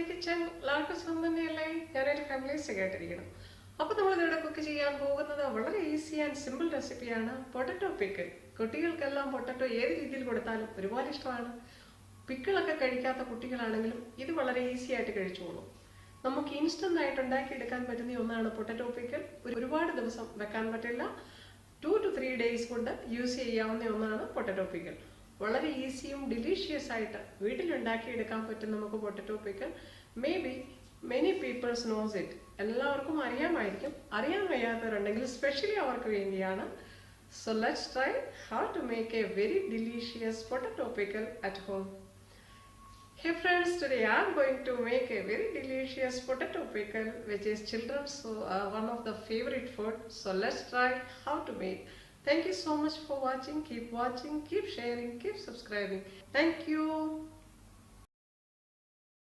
Kitchen എല്ലാവർക്കും സ്വന്തം തന്നെയല്ലേ? ഞാനൊരു ഫാമിലീസ് കേട്ടിരിക്കണം. അപ്പോൾ നമ്മളിവിടെ കുക്ക് ചെയ്യാൻ പോകുന്നത് വളരെ ഈസി ആൻഡ് സിമ്പിൾ റെസിപ്പിയാണ് പൊട്ടറ്റോ പിക്കിൾ. കുട്ടികൾക്കെല്ലാം പൊട്ടറ്റോ ഏത് രീതിയിൽ കൊടുത്താലും ഒരുപാട് ഇഷ്ടമാണ്. പിക്കിളൊക്കെ കഴിക്കാത്ത കുട്ടികളാണെങ്കിലും ഇത് വളരെ ഈസി ആയിട്ട് കഴിച്ചോളും. നമുക്ക് ഇൻസ്റ്റന്റ് ആയിട്ട് ഉണ്ടാക്കിയെടുക്കാൻ പറ്റുന്ന ഒന്നാണ് പൊട്ടറ്റോ പിക്കിൾ. ഒരുപാട് ദിവസം വെക്കാൻ പറ്റില്ല, 2 to 3 days കൊണ്ട് യൂസ് ചെയ്യാവുന്ന ഒന്നാണ് പൊട്ടറ്റോ പിക്കിൾ. വളരെ ഈസിയും ഡിലീഷ്യസ് ആയിട്ട് വീട്ടിലുണ്ടാക്കിയെടുക്കാൻ പറ്റും നമുക്ക് potato pickle. May be many peoples knows it, എല്ലാവർക്കും അറിയാമായിരിക്കും. അറിയാൻ വയ്യാത്തവരുണ്ടെങ്കിൽ സ്പെഷ്യലി അവർക്ക് വേണ്ടിയാണ്. So let's try how to make a very delicious potato pickle at home. Hey friends, today I am going to make a very delicious potato pickle which is children's one of the favorite food. So let's try how to make. Thank you so much for watching. Keep sharing, keep subscribing. Thank you.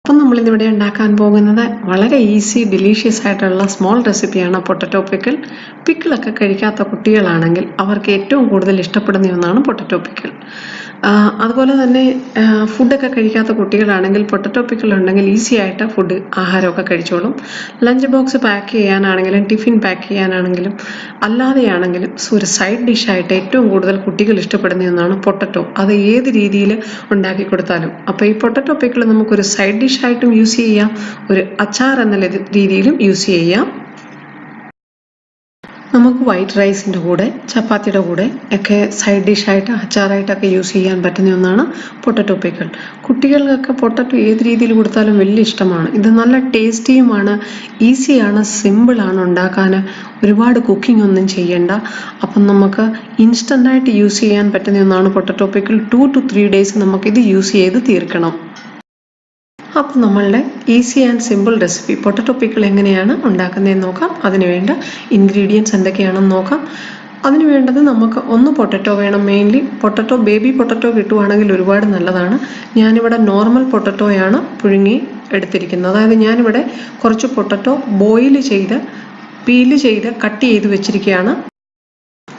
അപ്പോൾ നമ്മളിന്നിവിടെ ഉണ്ടാക്കാൻ പോകുന്നത് വളരെ easy delicious ആയിട്ടുള്ള small റെസിപ്പിയാണ് potato pickle. പിക്കിളൊക്കെ കഴിക്കാത്ത കുട്ടികളാണെങ്കിൽ അവർക്ക് ഏറ്റവും കൂടുതൽ ഇഷ്ടപ്പെടുന്ന ഒന്നാണ് പൊട്ടറ്റോ പിക്കിൾ. അതുപോലെ തന്നെ ഫുഡൊക്കെ കഴിക്കാത്ത കുട്ടികളാണെങ്കിൽ പൊട്ടറ്റോ പിക്കിൾ ഉണ്ടെങ്കിൽ ഈസി ആയിട്ട് ആഹാരമൊക്കെ കഴിച്ചോളും. ലഞ്ച് ബോക്സ് പാക്ക് ചെയ്യാനാണെങ്കിലും ടിഫിൻ പാക്ക് ചെയ്യാനാണെങ്കിലും അല്ലാതെയാണെങ്കിലും ഒരു സൈഡ് ഡിഷായിട്ട് ഏറ്റവും കൂടുതൽ കുട്ടികൾ ഇഷ്ടപ്പെടുന്ന ഒന്നാണ് പൊട്ടറ്റോ. അത് ഏത് രീതിയിൽ ഉണ്ടാക്കി കൊടുത്താലും. അപ്പോൾ ഈ പൊട്ടറ്റോ പിക്കിൾ നമുക്കൊരു സൈഡ് ഡിഷായിട്ടും യൂസ് ചെയ്യാം, ഒരു അച്ചാർ എന്ന രീതിയിലും യൂസ് ചെയ്യാം. നമുക്ക് വൈറ്റ് റൈസിൻ്റെ കൂടെ ചപ്പാത്തിയുടെ കൂടെ ഒക്കെ സൈഡ് ഡിഷായിട്ട് അച്ചാറായിട്ടൊക്കെ യൂസ് ചെയ്യാൻ പറ്റുന്ന ഒന്നാണ് പൊട്ടറ്റോ പിക്കിൾ. കുട്ടികൾക്കൊക്കെ പൊട്ടറ്റോ ഏത് രീതിയിൽ കൊടുത്താലും വലിയ ഇഷ്ടമാണ്. ഇത് നല്ല ടേസ്റ്റിയുമാണ്, ഈസിയാണ്, സിമ്പിളാണ് ഉണ്ടാക്കാൻ. ഒരുപാട് കുക്കിംഗ് ഒന്നും ചെയ്യണ്ട. അപ്പം നമുക്ക് ഇൻസ്റ്റൻ്റായിട്ട് യൂസ് ചെയ്യാൻ പറ്റുന്ന ഒന്നാണ് പൊട്ടറ്റോ പിക്കിൾ. 2 to 3 days നമുക്കിത് യൂസ് ചെയ്ത് തീർക്കണം. അപ്പോൾ നമ്മളുടെ easy and simple recipe potato pickle എങ്ങനെയാണ് ഉണ്ടാക്കുന്നതെന്ന് നോക്കാം. അതിന് വേണ്ട ഇൻഗ്രീഡിയൻസ് എന്തൊക്കെയാണെന്ന് നോക്കാം. അതിന് വേണ്ടത് നമുക്ക് ഒന്ന് പൊട്ടറ്റോ വേണം. മെയിൻലി പൊട്ടറ്റോ, ബേബി പൊട്ടറ്റോ കിട്ടുവാണെങ്കിൽ ഒരുപാട് നല്ലതാണ്. ഞാനിവിടെ നോർമൽ പൊട്ടറ്റോയാണ് പുഴുങ്ങി എടുത്തിരിക്കുന്നത്. അതായത് ഞാനിവിടെ കുറച്ച് പൊട്ടറ്റോ ബോയിൽ ചെയ്ത് പീല് ചെയ്ത് കട്ട് ചെയ്ത് വെച്ചിരിക്കുകയാണ്.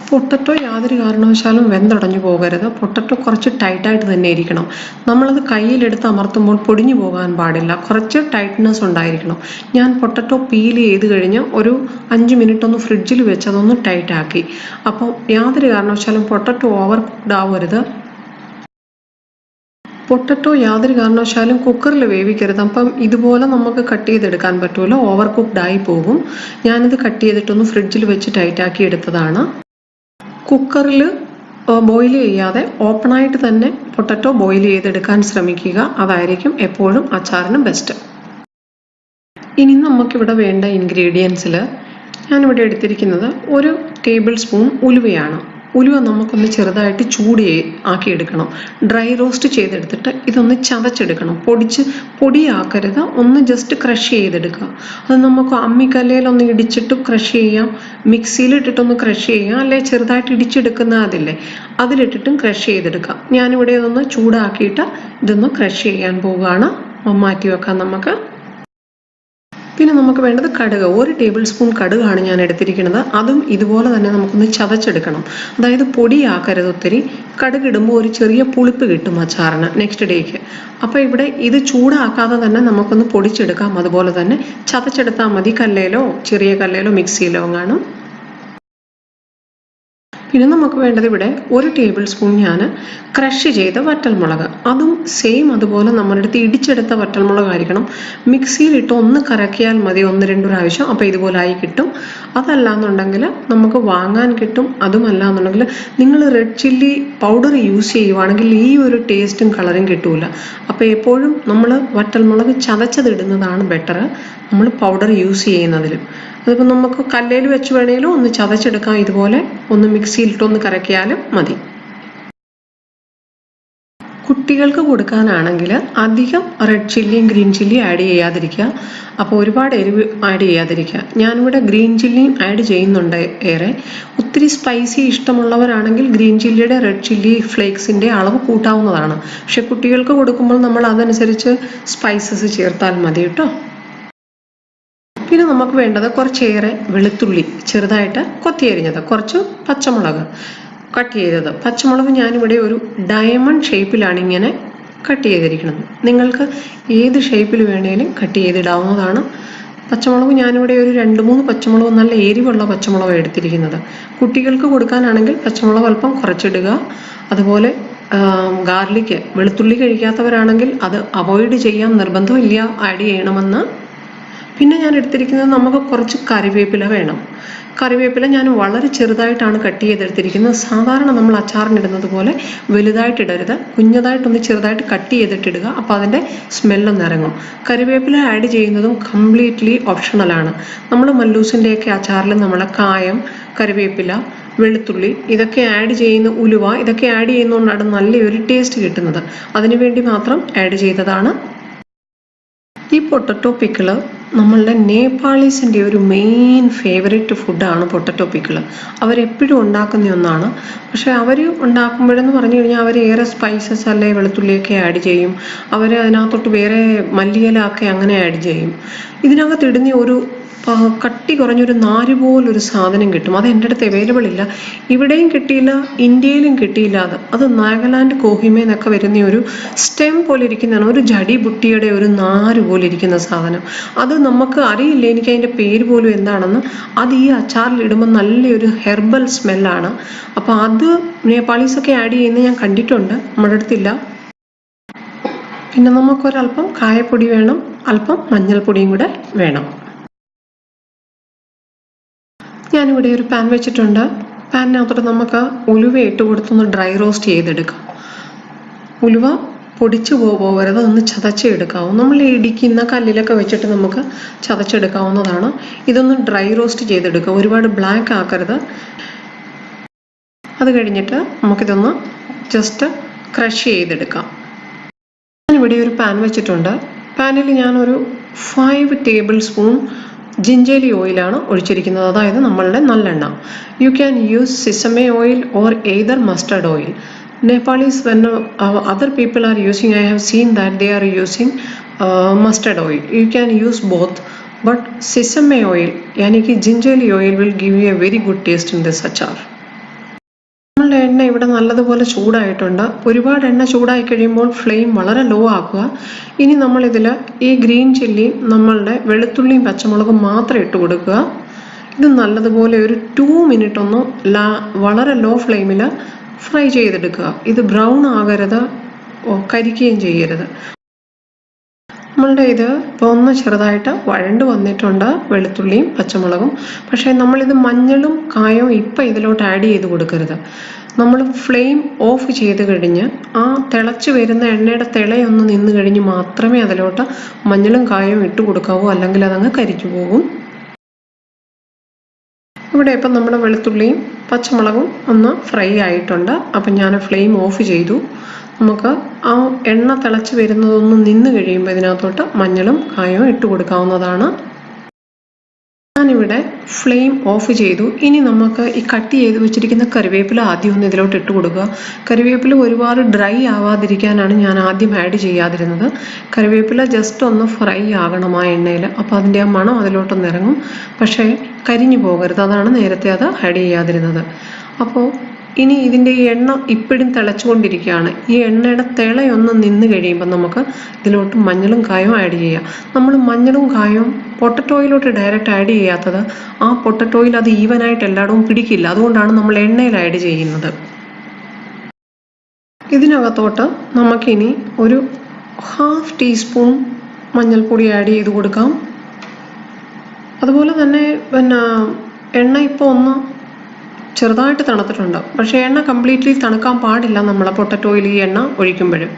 പൊട്ടറ്റോ യാതൊരു കാരണവശാലും വെന്തുടഞ്ഞു പോകരുത്. പൊട്ടറ്റോ കുറച്ച് ടൈറ്റായിട്ട് തന്നെ ഇരിക്കണം. നമ്മളത് കയ്യിലെടുത്ത് അമർത്തുമ്പോൾ പൊടിഞ്ഞു പോകാൻ പാടില്ല. കുറച്ച് ടൈറ്റ്നെസ് ഉണ്ടായിരിക്കണം. ഞാൻ പൊട്ടറ്റോ പീൽ ചെയ്ത് കഴിഞ്ഞ് ഒരു 5 മിനിറ്റ് ഒന്ന് ഫ്രിഡ്ജിൽ വെച്ച് അതൊന്ന് ടൈറ്റാക്കി. അപ്പോൾ യാതൊരു കാരണവശാലും പൊട്ടറ്റോ ഓവർ കുക്ക്ഡ് ആവരുത്. പൊട്ടറ്റോ യാതൊരു കാരണവശാലും കുക്കറിൽ വേവിക്കരുത്. അപ്പം ഇതുപോലെ നമുക്ക് കട്ട് ചെയ്തെടുക്കാൻ പറ്റുമല്ല, ഓവർ കുക്ക്ഡ് ആയി പോകും. ഞാനിത് കട്ട് ചെയ്തിട്ടൊന്ന് ഫ്രിഡ്ജിൽ വെച്ച് ടൈറ്റാക്കി എടുത്തതാണ്. കുക്കറിൽ ബോയിൽ ചെയ്യാതെ ഓപ്പണായിട്ട് തന്നെ പൊട്ടറ്റോ ബോയിൽ ചെയ്തെടുക്കാൻ ശ്രമിക്കുക. അതായിരിക്കും എപ്പോഴും അച്ചാറിന് ബെസ്റ്റ്. ഇനി നമുക്കിവിടെ വേണ്ട ഇൻഗ്രീഡിയൻസിൽ ഞാനിവിടെ എടുത്തിരിക്കുന്നത് 1 ടേബിൾ സ്പൂൺ ഉലുവയാണ്. ഉലുവ നമുക്കൊന്ന് ചെറുതായിട്ട് ആക്കിയെടുക്കണം. ഡ്രൈ റോസ്റ്റ് ചെയ്തെടുത്തിട്ട് ഇതൊന്ന് ചതച്ചെടുക്കണം. പൊടിയാക്കരുത്, ഒന്ന് ജസ്റ്റ് ക്രഷ് ചെയ്തെടുക്കുക. അത് നമുക്ക് അമ്മിക്കല്ലയിലൊന്ന് ഇടിച്ചിട്ട് ക്രഷ് ചെയ്യാം, മിക്സിയിലിട്ടിട്ടൊന്ന് ക്രഷ് ചെയ്യാം, അല്ലെ ചെറുതായിട്ട് ഇടിച്ചെടുക്കുന്ന അതില്ലേ അതിലിട്ടിട്ടും ക്രഷ് ചെയ്തെടുക്കാം. ഞാനിവിടെ ഇതൊന്ന് ചൂടാക്കിയിട്ട് ഇതൊന്ന് ക്രഷ് ചെയ്യാൻ പോവുകയാണ്. മാറ്റി വെക്കാം നമുക്ക്. പിന്നെ നമുക്ക് വേണ്ടത് കടുക്. 1 ടേബിൾ സ്പൂൺ കടുകാണ് ഞാൻ എടുത്തിരിക്കുന്നത്. അതും ഇതുപോലെ തന്നെ നമുക്കൊന്ന് ചതച്ചെടുക്കണം. അതായത് പൊടിയാക്കരുത് ഒത്തിരി. കടുക് ഇടുമ്പോൾ ഒരു ചെറിയ പുളിപ്പ് കിട്ടും അച്ചാറിന് നെക്സ്റ്റ് ഡേക്ക്. അപ്പോൾ ഇവിടെ ഇത് ചൂടാക്കാതെ തന്നെ നമുക്കൊന്ന് പൊടിച്ചെടുക്കാം. അതുപോലെ തന്നെ ചതച്ചെടുത്താൽ മതി. കല്ലയിലോ ചെറിയ കല്ലയിലോ മിക്സിയിലോ കാണും. പിന്നെ നമുക്ക് വേണ്ടത് ഇവിടെ 1 ടേബിൾ സ്പൂൺ ഞാൻ ക്രഷ് ചെയ്ത വറ്റൽമുളക്. അതും സെയിം അതുപോലെ നമ്മുടെ അടുത്ത് ഇടിച്ചെടുത്ത വറ്റൽമുളകായിരിക്കണം. മിക്സിയിലിട്ട് ഒന്ന് കറക്കിയാൽ മതി 1-2 പ്രാവശ്യം. അപ്പോൾ ഇതുപോലെ ആയി കിട്ടും. അതല്ലാന്നുണ്ടെങ്കിൽ നമുക്ക് വാങ്ങാൻ കിട്ടും. അതുമല്ല എന്നുണ്ടെങ്കിൽ നിങ്ങൾ റെഡ് ചില്ലി പൗഡർ യൂസ് ചെയ്യുവാണെങ്കിൽ ഈ ഒരു ടേസ്റ്റും കളറും കിട്ടൂല. അപ്പോൾ എപ്പോഴും നമ്മൾ വറ്റൽമുളക് ചതച്ചതിടുന്നതാണ് ബെറ്റർ നമ്മൾ പൗഡർ യൂസ് ചെയ്യുന്നതിലും. അതിപ്പോൾ നമുക്ക് കല്ലയിൽ വെച്ച് വേണമെങ്കിലും ഒന്ന് ചതച്ചെടുക്കാം. ഇതുപോലെ ഒന്ന് മിക്സിയിലിട്ടൊന്ന് കറക്കിയാലും മതി. കുട്ടികൾക്ക് കൊടുക്കാനാണെങ്കിൽ അധികം റെഡ് ചില്ലിയും ഗ്രീൻ ചില്ലിയും ആഡ് ചെയ്യാതിരിക്കുക. അപ്പോൾ ഒരുപാട് എരിവ് ആഡ് ചെയ്യാതിരിക്കുക. ഞാനിവിടെ ഗ്രീൻ ചില്ലിയും ആഡ് ചെയ്യുന്നുണ്ട് ഏറെ. ഒത്തിരി സ്പൈസി ഇഷ്ടമുള്ളവരാണെങ്കിൽ ഗ്രീൻ ചില്ലിയുടെ റെഡ് ചില്ലി ഫ്ലേക്സിൻ്റെ അളവ് കൂട്ടാവുന്നതാണ്. പക്ഷെ കുട്ടികൾക്ക് കൊടുക്കുമ്പോൾ നമ്മൾ അതനുസരിച്ച് സ്പൈസസ് ചേർത്താൽ മതി കേട്ടോ. പിന്നെ നമുക്ക് വേണ്ടത് കുറച്ചേറെ വെളുത്തുള്ളി ചെറുതായിട്ട് കൊത്തിയരിഞ്ഞത്, കുറച്ച് പച്ചമുളക് കട്ട് ചെയ്തത്. പച്ചമുളക് ഞാനിവിടെ ഒരു ഡയമണ്ട് ഷേപ്പിലാണ് ഇങ്ങനെ കട്ട് ചെയ്തിരിക്കുന്നത്. നിങ്ങൾക്ക് ഏത് ഷേപ്പിൽ വേണേലും കട്ട് ചെയ്തിടാവുന്നതാണ്. പച്ചമുളക് ഞാനിവിടെ ഒരു 2-3 പച്ചമുളക് നല്ല എരിവുള്ള പച്ചമുളക് എടുത്തിരിക്കുന്നത്. കുട്ടികൾക്ക് കൊടുക്കാനാണെങ്കിൽ പച്ചമുളക് അല്പം കുറച്ചിടുക. അതുപോലെ ഗാർലിക്ക്, വെളുത്തുള്ളി കഴിക്കാത്തവരാണെങ്കിൽ അത് അവോയ്ഡ് ചെയ്യാൻ നിർബന്ധമില്ല, ആഡ് ചെയ്യണമെന്ന്. പിന്നെ ഞാൻ എടുത്തിരിക്കുന്നത് നമുക്ക് കുറച്ച് കറിവേപ്പില വേണം. കറിവേപ്പില ഞാൻ വളരെ ചെറുതായിട്ടാണ് കട്ട് ചെയ്തെടുത്തിരിക്കുന്നത്. സാധാരണ നമ്മൾ അച്ചാറിനിടുന്നത് പോലെ വലുതായിട്ടിടരുത്, കുഞ്ഞതായിട്ടൊന്ന് ചെറുതായിട്ട് കട്ട് ചെയ്തിട്ടിടുക. അപ്പോൾ അതിൻ്റെ സ്മെല്ലൊന്ന് ഇറങ്ങും. കറിവേപ്പില ആഡ് ചെയ്യുന്നതും കംപ്ലീറ്റ്ലി ഓപ്ഷണലാണ്. നമ്മൾ മല്ലൂസിൻ്റെയൊക്കെ അച്ചാറിൽ നമ്മൾ കായം, കറിവേപ്പില, വെളുത്തുള്ളി ഇതൊക്കെ ആഡ് ചെയ്യുന്ന, ഉലുവ ഇതൊക്കെ ആഡ് ചെയ്യുന്നതുകൊണ്ടാണ് നല്ലൊരു ടേസ്റ്റ് കിട്ടുന്നത്. അതിനുവേണ്ടി മാത്രം ആഡ് ചെയ്തതാണ്. ഈ പൊട്ടറ്റോ പിക്കിള് നമ്മളുടെ നേപ്പാളീസിൻ്റെ ഒരു മെയിൻ ഫേവറേറ്റ് ഫുഡാണ് പൊട്ടറ്റോ പിക്കിള്. അവരെപ്പോഴും ഉണ്ടാക്കുന്ന ഒന്നാണ്. പക്ഷേ അവർ ഉണ്ടാക്കുമ്പോഴെന്ന് പറഞ്ഞു കഴിഞ്ഞാൽ അവർ ഏറെ സ്പൈസസ് അല്ലെ വെളുത്തുള്ളിയൊക്കെ ആഡ് ചെയ്യും. അവർ അതിനകത്തോട്ട് വേറെ മല്ലിയില ഒക്കെ അങ്ങനെ ആഡ് ചെയ്യും. ഇതിനകത്ത് ഇടുന്ന ഒരു കട്ടി കുറഞ്ഞൊരു നാര് പോലൊരു സാധനം കിട്ടും. അത് എൻ്റെ അടുത്ത് അവൈലബിൾ ഇല്ല, ഇവിടെയും കിട്ടിയില്ല, ഇന്ത്യയിലും കിട്ടിയില്ല. അത് നാഗാലാൻഡ് കോഹിമേന്നൊക്കെ വരുന്ന ഒരു സ്റ്റെം പോലെ ഇരിക്കുന്നതാണ്, ഒരു ജടി ബുട്ടിയുടെ ഒരു നാര് പോലെ ഇരിക്കുന്ന സാധനം. അത് നമുക്ക് അറിയില്ല, എനിക്ക് അതിൻ്റെ പേര് പോലും എന്താണെന്ന്. അത് ഈ അച്ചാറിൽ ഇടുമ്പോൾ നല്ലൊരു ഹെർബൽ സ്മെല്ലാണ്. അപ്പോൾ അത് നേപ്പാളീസൊക്കെ ആഡ് ചെയ്യുന്നത് ഞാൻ കണ്ടിട്ടുണ്ട്, നമ്മുടെ അടുത്തില്ല. പിന്നെ നമുക്കൊരല്പം കായപ്പൊടി വേണം, അല്പം മഞ്ഞൾപ്പൊടിയും കൂടെ വേണം. ഞാനിവിടെ ഒരു പാൻ വെച്ചിട്ടുണ്ട്. പാനിനകത്തോട്ട് നമുക്ക് ഉലുവ ഇട്ട് കൊടുത്തൊന്ന് ഡ്രൈ റോസ്റ്റ് ചെയ്തെടുക്കാം. ഉലുവ പൊടിച്ചു പോകരുത്, ഒന്ന് ചതച്ചെടുക്കാവും. നമ്മൾ ഇടിക്കുന്ന കല്ലിലൊക്കെ വെച്ചിട്ട് നമുക്ക് ചതച്ചെടുക്കാവുന്നതാണ്. ഇതൊന്ന് ഡ്രൈ റോസ്റ്റ് ചെയ്തെടുക്കുക, ഒരുപാട് ബ്ലാക്ക് ആക്കരുത്. അത് കഴിഞ്ഞിട്ട് നമുക്കിതൊന്ന് ജസ്റ്റ് ക്രഷ് ചെയ്തെടുക്കാം. ഞാനിവിടെ ഒരു പാൻ വെച്ചിട്ടുണ്ട്. പാനിൽ ഞാനൊരു 5 ടേബിൾ സ്പൂൺ ജിഞ്ചേലി ഓയിലാണ് ഒഴിച്ചിരിക്കുന്നത്, അതായത് നമ്മളുടെ നല്ലെണ്ണ. You can use sesame oil or either mustard oil. Nepalese, when other people are using, I have seen that they are using mustard oil. You can use both, but sesame oil, yani ki gingerly oil, will give you a very good taste in this achar. നമ്മളുടെ എണ്ണ ഇവിടെ നല്ലതുപോലെ ചൂടായിട്ടുണ്ട്. ഒരുപാട് എണ്ണ ചൂടായി കഴിയുമ്പോൾ flame വളരെ ലോ ആക്കുക. ഇനി നമ്മളിതിൽ ഈ ഗ്രീൻ ചില്ലി, നമ്മളുടെ വെളുത്തുള്ളിയും പച്ചമുളകും മാത്രം ഇട്ട് കൊടുക്കുക. ഇത് നല്ലതുപോലെ ഒരു 2 മിനിറ്റ് ഒന്ന് വളരെ ലോ ഫ്ലെയിമിൽ ഫ്രൈ ചെയ്തെടുക്കുക. ഇത് ബ്രൗൺ ആകരുത്, കരിക്കുകയും ചെയ്യരുത്. നമ്മളുടെ ഇത് ഇപ്പോൾ ഒന്ന് ചെറുതായിട്ട് വഴണ്ട് വന്നിട്ടുണ്ട്, വെളുത്തുള്ളിയും പച്ചമുളകും. പക്ഷേ നമ്മളിത് മഞ്ഞളും കായവും ഇപ്പം ഇതിലോട്ട് ആഡ് ചെയ്ത് കൊടുക്കരുത്. നമ്മൾ ഫ്ലെയിം ഓഫ് ചെയ്ത് കഴിഞ്ഞ് ആ തിളച്ച് വരുന്ന എണ്ണയുടെ തിളയൊന്ന് നിന്ന് കഴിഞ്ഞ് മാത്രമേ അതിലോട്ട് മഞ്ഞളും കായവും ഇട്ട് കൊടുക്കാവൂ, അല്ലെങ്കിൽ അതങ്ങ് കരിച്ചു പോകും. ഇവിടെ ഇപ്പം നമ്മുടെ വെളുത്തുള്ളിയും പച്ചമുളകും ഒന്ന് ഫ്രൈ ആയിട്ടുണ്ട്. അപ്പം ഞാൻ ഫ്ലെയിം ഓഫ് ചെയ്തു. നമുക്ക് ആ എണ്ണ തിളച്ച് വരുന്നതൊന്ന് നിന്ന് കഴിയുമ്പോൾ ഇതിനകത്തോട്ട് മഞ്ഞളും കായവും ഇട്ട് കൊടുക്കാവുന്നതാണ്. ഞാനിവിടെ ഫ്ലെയിം ഓഫ് ചെയ്തു. ഇനി നമുക്ക് ഈ കട്ട് ചെയ്ത് വെച്ചിരിക്കുന്ന കറിവേപ്പില ആദ്യം ഒന്ന് ഇതിലോട്ട് ഇട്ട് കൊടുക്കുക. കറിവേപ്പില ഒരുപാട് ഡ്രൈ ആവാതിരിക്കാനാണ് ഞാൻ ആദ്യം ആഡ് ചെയ്യാതിരുന്നത്. കറിവേപ്പില ജസ്റ്റ് ഒന്ന് ഫ്രൈ ആകണം ആ എണ്ണയിൽ, അപ്പോൾ അതിൻ്റെ ആ മണം അതിലോട്ടൊന്ന് ഇറങ്ങും. പക്ഷേ കരിഞ്ഞു പോകരുത്, അതാണ് നേരത്തെ അത് ആഡ് ചെയ്യാതിരുന്നത്. അപ്പോൾ ഇനി ഇതിൻ്റെ ഈ എണ്ണ ഇപ്പോഴും തിളച്ചുകൊണ്ടിരിക്കുകയാണ്. ഈ എണ്ണയുടെ തിളയൊന്ന് നിന്ന് കഴിയുമ്പോൾ നമുക്ക് ഇതിലോട്ട് മഞ്ഞളും കായവും ആഡ് ചെയ്യാം. നമ്മൾ മഞ്ഞളും കായവും പൊട്ടറ്റോയിലോട്ട് ഡയറക്റ്റ് ആഡ് ചെയ്യാത്തത്, ആ പൊട്ടറ്റോയിൽ അത് ഈവനായിട്ട് എല്ലായിടവും പിടിക്കില്ല. അതുകൊണ്ടാണ് നമ്മൾ എണ്ണയിൽ ആഡ് ചെയ്യുന്നത്. ഇതിനകത്തോട്ട് നമുക്കിനി ഒരു 1/2 ടീസ്പൂൺ മഞ്ഞൾപ്പൊടി ആഡ് ചെയ്ത് കൊടുക്കാം. അതുപോലെ തന്നെ എണ്ണ ഇപ്പോൾ ഒന്ന് ചെറുതായിട്ട് തണുത്തിട്ടുണ്ട്. പക്ഷേ എണ്ണ കംപ്ലീറ്റ്ലി തണുക്കാൻ പാടില്ല. നമ്മളെ പൊട്ടറ്റോയിൽ ഈ എണ്ണ ഒഴിക്കുമ്പോഴും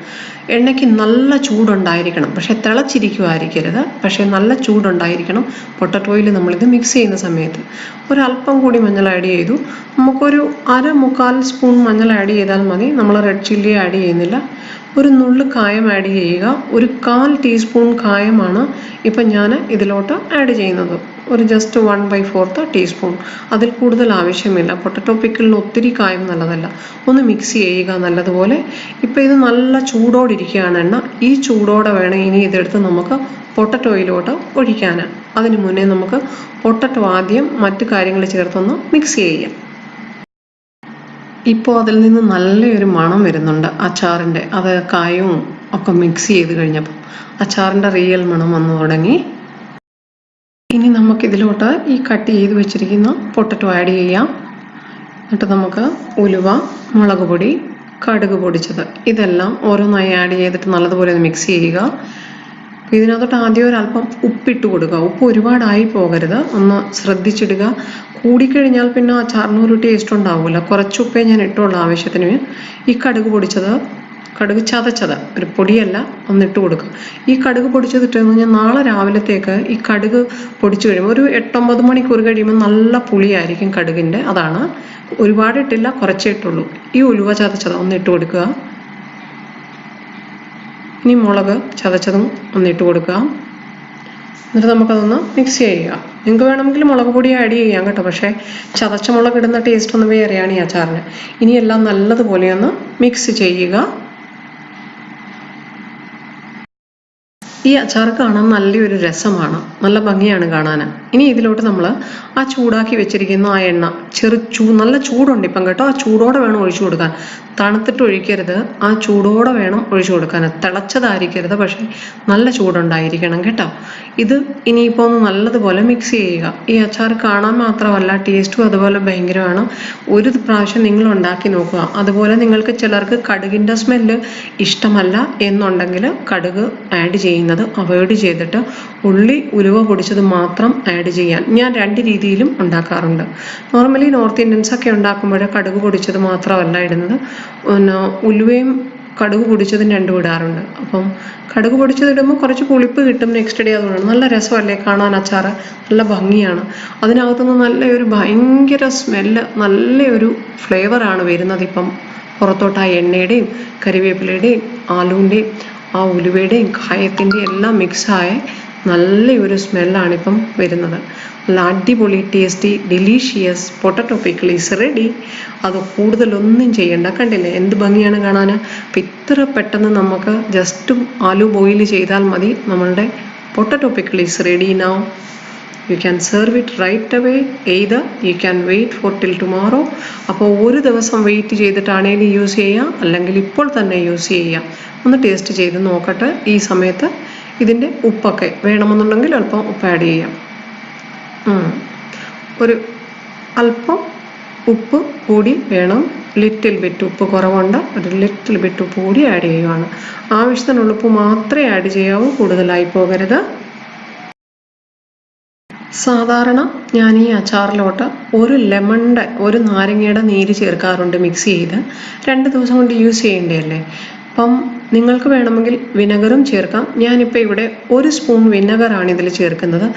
എണ്ണയ്ക്ക് നല്ല ചൂടുണ്ടായിരിക്കണം. പക്ഷേ തിളച്ചിരിക്കുമായിരിക്കരുത്, പക്ഷേ നല്ല ചൂടുണ്ടായിരിക്കണം പൊട്ടറ്റോയിൽ നമ്മളിത് മിക്സ് ചെയ്യുന്ന സമയത്ത്. ഒരല്പം കൂടി മഞ്ഞൾ ആഡ് ചെയ്തു. നമുക്കൊരു 1/4 സ്പൂൺ മഞ്ഞൾ ആഡ് ചെയ്താൽ മതി. നമ്മൾ റെഡ് ചില്ലി ആഡ് ചെയ്യുന്നില്ല. ഒരു നുള്ളു കായം ആഡ് ചെയ്യുക. ഒരു 1/4 ടീസ്പൂൺ കായമാണ് ഇപ്പം ഞാൻ ഇതിലോട്ട് ആഡ് ചെയ്യുന്നത്. ഒരു ജസ്റ്റ് 1/4 ടീസ്പൂൺ, അതിൽ കൂടുതൽ ആവശ്യമില്ല. പൊട്ടറ്റോ പിക്കിളിന് ഒത്തിരി കായം നല്ലതല്ല. ഒന്ന് മിക്സ് ചെയ്യുക നല്ലതുപോലെ. ഇപ്പം ഇത് നല്ല ചൂടോടിരിക്കുകയാണ് എണ്ണ. ഈ ചൂടോടെ വേണം ഇനി ഇതെടുത്ത് നമുക്ക് പൊട്ടറ്റോയിലോട്ട് ഒഴിക്കാൻ. അതിന് മുന്നേ നമുക്ക് പൊട്ടറ്റോ ആദ്യം മറ്റു കാര്യങ്ങൾ ചേർത്തൊന്ന് മിക്സ് ചെയ്യാം. ഇപ്പോൾ അതിൽ നിന്ന് നല്ലൊരു മണം വരുന്നുണ്ട് അച്ചാറിൻ്റെ. അത് കായവും ഒക്കെ മിക്സ് ചെയ്ത് കഴിഞ്ഞപ്പം അച്ചാറിൻ്റെ റിയൽ മണം വന്നു തുടങ്ങി. ഇനി നമുക്കിതിലോട്ട് ഈ കട്ട് ചെയ്ത് വെച്ചിരിക്കുന്ന പൊട്ടറ്റോ ആഡ് ചെയ്യാം. എന്നിട്ട് നമുക്ക് ഉലുവ, മുളക് പൊടി, കടുക് പൊടിച്ചത് ഇതെല്ലാം ഓരോന്നായി ആഡ് ചെയ്തിട്ട് നല്ലതുപോലെ ഒന്ന് മിക്സ് ചെയ്യുക. ഇതിനകത്തോട്ട് ആദ്യം ഒരല്പം ഉപ്പിട്ട് കൊടുക്കുക. ഉപ്പ് ഒരുപാടായി പോകരുത്, ഒന്ന് ശ്രദ്ധിച്ചിടുക. കൂടിക്കഴിഞ്ഞാൽ പിന്നെ അച്ചാറിന് ഒരു ടേസ്റ്റ് ഉണ്ടാവില്ല. കുറച്ച് ഉപ്പേ ഞാൻ ഇട്ടുള്ള ആവശ്യത്തിന്. ഈ കടുക് പൊടിച്ചത്, കടുക് ചതച്ചത്, ഒരു പൊടിയല്ല, ഒന്നിട്ട് കൊടുക്കുക. ഈ കടുക് പൊടിച്ചത് ഇട്ട് കഴിഞ്ഞാൽ നാളെ രാവിലത്തേക്ക് ഈ കടുക് പൊടിച്ചു കഴിയുമ്പോൾ ഒരു 8-9 മണിക്കൂർ കഴിയുമ്പോൾ നല്ല പുളിയായിരിക്കും കടുകിൻ്റെ. അതാണ്, ഒരുപാട് ഇട്ടില്ല, കുറച്ചേ ഇട്ടുള്ളൂ. ഈ ഉലുവ ചതച്ചത് ഒന്നിട്ട് കൊടുക്കുക. ഇനി മുളക് ചതച്ചതും ഒന്നിട്ട് കൊടുക്കുക. എന്നിട്ട് നമുക്കതൊന്ന് മിക്സ് ചെയ്യുക. നിങ്ങൾക്ക് വേണമെങ്കിൽ മുളക് പൊടി ആഡ് ചെയ്യാം കേട്ടോ, പക്ഷേ ചതച്ച മുളക് ഇടുന്ന ടേസ്റ്റ് ഒന്ന് വേറെയാണ് ഈ അച്ചാറിന്. ഇനി എല്ലാം നല്ലതുപോലെ ഒന്ന് മിക്സ് ചെയ്യുക. ഈ അച്ചാർ കാണാൻ നല്ലൊരു രസമാണ്, നല്ല ഭംഗിയാണ് കാണാൻ. ഇനി ഇതിലോട്ട് നമ്മൾ ആ ചൂടാക്കി വെച്ചിരിക്കുന്ന ആ എണ്ണ നല്ല ചൂടുണ്ട് ഇപ്പം കേട്ടോ, ആ ചൂടോടെ വേണം ഒഴിച്ചു കൊടുക്കാൻ. തണുത്തിട്ട് ഒഴിക്കരുത്, ആ ചൂടോടെ വേണം ഒഴിച്ചു കൊടുക്കാൻ. തിളച്ചതായിരിക്കരുത്, പക്ഷേ നല്ല ചൂടുണ്ടായിരിക്കണം കേട്ടോ. ഇത് ഇനിയിപ്പോൾ ഒന്ന് നല്ലതുപോലെ മിക്സ് ചെയ്യുക. ഈ അച്ചാർ കാണാൻ മാത്രമല്ല ടേസ്റ്റും അതുപോലെ ഭയങ്കരമാണ്. ഒരു പ്രാവശ്യം നിങ്ങൾ ഉണ്ടാക്കി നോക്കുക. അതുപോലെ നിങ്ങൾക്ക് ചിലർക്ക് കടുകിൻ്റെ സ്മെല്ല് ഇഷ്ടമല്ല എന്നുണ്ടെങ്കിൽ കടുക് ആഡ് ചെയ്യുന്നത് അവോയ്ഡ് ചെയ്തിട്ട് ഉള്ളി, ഉലുവ പൊടിച്ചത് മാത്രം ആഡ് ചെയ്യാൻ ഞാൻ 2 രീതിയിലും ഉണ്ടാക്കാറുണ്ട്. നോർമലി നോർത്ത് ഇന്ത്യൻസ് ഒക്കെ ഉണ്ടാക്കുമ്പോൾ കടുക് പൊടിച്ചത് മാത്രമല്ല ഇടുന്നത്, ഉലുവയും കടുക് പൊടിച്ചതും 2 ഇടാറുണ്ട്. അപ്പം കടുക് പൊടിച്ചത് ഇടുമ്പോൾ കുറച്ച് പുളിപ്പ് കിട്ടും നെക്സ്റ്റ് ഡേ. അതുകൊണ്ട് നല്ല രസമല്ലേ കാണാൻ അച്ചാർ, നല്ല ഭംഗിയാണ്. അതിനകത്തുനിന്ന് നല്ലൊരു ഭയങ്കര സ്മെല്ല്, നല്ലൊരു ഫ്ലേവറാണ് വരുന്നത്. ഇപ്പം പുറത്തോട്ട് ആ എണ്ണയുടെയും കരിവേപ്പിലയുടെയും ആലൂവിൻ്റെയും ആ ഉലുവയുടെയും കായത്തിൻ്റെയും എല്ലാം മിക്സായ നല്ലൊരു സ്മെല്ലാണിപ്പം വരുന്നത്. നല്ല അടിപൊളി tasty delicious potato pickle is ready. അത് കൂടുതലൊന്നും ചെയ്യണ്ട, കണ്ടില്ലേ എന്ത് ഭംഗിയാണ് കാണാൻ. അപ്പം ഇത്ര പെട്ടെന്ന് നമുക്ക് ജസ്റ്റ് ആലു ബോയിൽ ചെയ്താൽ മതി. നമ്മളുടെ potato pickle is ready now. You can serve it right away. Either you can wait for till tomorrow. അപ്പോൾ ഒരു ദിവസം വെയിറ്റ് ചെയ്തിട്ടാണെങ്കിലും യൂസ് ചെയ്യാം, അല്ലെങ്കിൽ ഇപ്പോൾ തന്നെ യൂസ് ചെയ്യാം. ഒന്ന് ടേസ്റ്റ് ചെയ്ത് നോക്കട്ടെ. ഈ സമയത്ത് ഇതിൻ്റെ ഉപ്പൊക്കെ വേണമെന്നുണ്ടെങ്കിൽ അല്പം ഉപ്പ് ആഡ് ചെയ്യാം. ഒരു അല്പം ഉപ്പ് കൂടി വേണം. ലിറ്റിൽ ബിറ്റ് ഉപ്പ് കുറവുണ്ട്, ഒരു ലിറ്റിൽ ബിറ്റ് ഉപ്പ് കൂടി ആഡ് ചെയ്യുവാണ്. ആവശ്യത്തിനുള്ള ഉപ്പ് മാത്രമേ ആഡ് ചെയ്യാവൂ, കൂടുതലായി പോകരുത്. സാധാരണ ഞാൻ ഈ അച്ചാറിലോട്ട് ഒരു നാരങ്ങയുടെ നീര് ചേർക്കാറുണ്ട് മിക്സ് ചെയ്ത്. 2 ദിവസം കൊണ്ട് യൂസ് ചെയ്യേണ്ടതല്ലേ. അപ്പം നിങ്ങൾക്ക് വേണമെങ്കിൽ വിനെഗറും ചേർക്കാം. ഞാനിപ്പോൾ ഇവിടെ 1 സ്പൂൺ വിനെഗറാണ് ഇതിൽ ചേർക്കുന്നത്.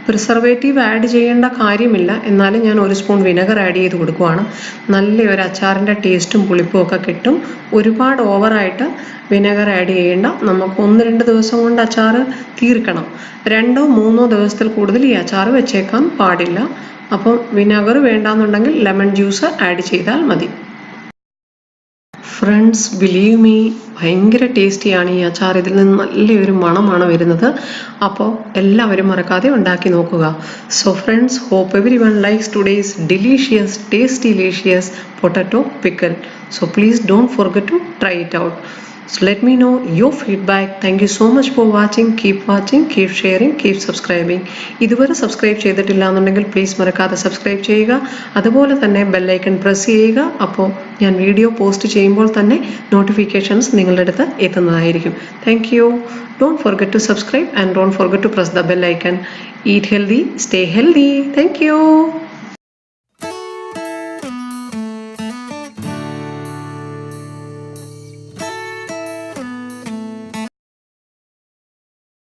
പ്രിസർവേറ്റീവ് ആഡ് ചെയ്യേണ്ട കാര്യമില്ല, എന്നാലും ഞാൻ 1 സ്പൂൺ വിനെഗർ ആഡ് ചെയ്ത് കൊടുക്കുവാണ്. നല്ലൊരു അച്ചാറിൻ്റെ ടേസ്റ്റും പുളിപ്പും ഒക്കെ കിട്ടും. ഒരുപാട് ഓവറായിട്ട് വിനെഗർ ആഡ് ചെയ്യേണ്ട. നമുക്ക് 1-2 ദിവസം കൊണ്ട് അച്ചാർ തീർക്കണം. 2-3 ദിവസത്തിൽ കൂടുതൽ ഈ അച്ചാർ വെച്ചേക്കാൻ പാടില്ല. അപ്പം വിനെഗർ വേണ്ടാന്നുണ്ടെങ്കിൽ ലെമൺ ജ്യൂസ് ആഡ് ചെയ്താൽ മതി. ഫ്രണ്ട്സ്, ബിലീവ് മീ, ഭയങ്കര ടേസ്റ്റിയാണ് ഈ അച്ചാർ. ഇതിൽ നിന്ന് നല്ലൊരു മണമാണ് വരുന്നത്. അപ്പോൾ എല്ലാവരും മറക്കാതെ ഉണ്ടാക്കി നോക്കുക. So friends, hope everyone likes today's delicious, tasty-licious potato pickle. So please don't forget to try it out. So let me know your feedback. Thank you so much for watching. Keep sharing, keep subscribing. ഇതുവരെ subscribe ചെയ്തിട്ടില്ല എന്നുണ്ടെങ്കിൽ please മറക്കാതെ subscribe ചെയ്യുക. അതുപോലെ തന്നെ bell icon press ചെയ്യുക. അപ്പോൾ ഞാൻ വീഡിയോ പോസ്റ്റ് ചെയ്യുമ്പോൾ തന്നെ നോട്ടിഫിക്കേഷൻസ് നിങ്ങളുടെ അടുത്ത് എത്തുന്നതായിരിക്കും. Thank you. Don't forget to subscribe and don't forget to press the bell icon. Eat healthy, stay healthy. Thank you.